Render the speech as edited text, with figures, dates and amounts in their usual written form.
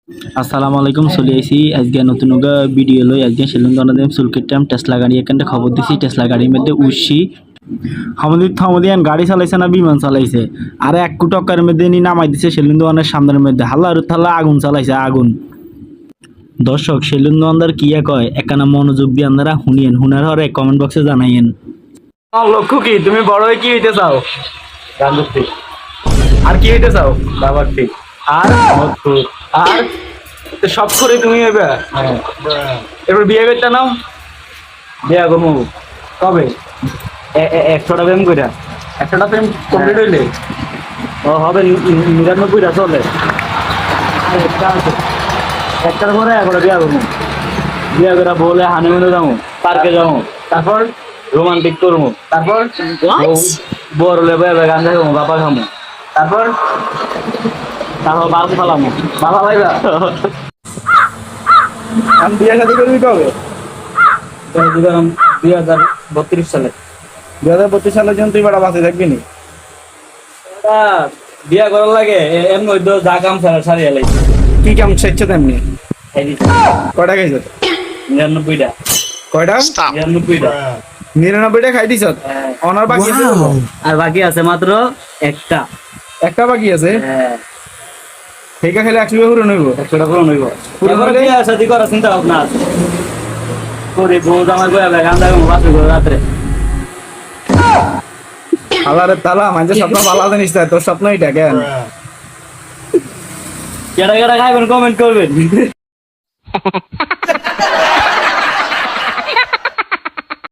আসসালামু আলাইকুম, চলে আইসি আজকে নতুন ভিডিও লই। আজকে সেলুন দোকানে চুল কেটে টেসলা গাড়ি এখানটা খবর দিছি। টেসলা গাড়ির মধ্যে উঠছি, থমদিয়ান গাড়ি চালাইছে না বিমান চালাইছে, আর এক টক্কার মধ্যে নি নামাই দিছে সেলুন দোকানের সামনের মধ্যে। হাল্লা আর থাল্লা আগুন চালাইছে, আগুন। দর্শক, সেলুন দোকানদার কিয়া কয় একখানা মনোযোগ দিয়ে আপনারা শুনিয়েন, শুনার হরে কমেন্ট বক্সে জানাইয়েন। লক্ষ্য কি, তুমি বড় হয়ে কি হইতে চাও? গান্ধী। আর কি হইতে চাও? বাবাটি। আর আর তো সব করে তুমি হইবে। এবার বিয়ে করতে নাও। বিয়ে করবো কবে? 100টা প্রেম কইরা, 100টা প্রেম কমপ্লিট হইলে ও হবে 99টা চলে। একটার পরে একবার বিয়ে করবো। বিয়ে করে বলে হানিমুনে যাবো, পার্কে যাবো, তারপর রোমান্টিক করবো, তারপর বড় লেবে গান যাবো, বাবা খামো, তারপর তারপর বাল ফালামো। বাবা ভাইবা আমি বিয়ে শাদী করবি কবে? 2032 সালে। 2032 সালের জন্য তুই বড় বাসে থাকবি নি? বিয়া করার লাগে এমনি যা কাম সারিয়া লাগছে। কি কাম সেচ্ছে তেমনি? কয়টা খাইছ? 99টা। কয়টা? 99টা। 99টা খাই দিছ? অনার বাকি আছে? আর বাকি আছে মাত্র একটা। একটা বাকি আছে? ঠিকা খেলে 100 টাকা পূরণ হইব। 100 টাকা পূরণ হইব। এবার বিয়া শাদী করার চিন্তা ভাবনা আছে। করে বউ জামাই কইয়া গান দাও বাসে করে রাতে। আল্লাহরে তাআলা মানে স্বপ্ন ভালো জানিস না, তোর স্বপ্ন এটা কেন? কেডা কেডা খাইবেন কমেন্ট করবেন।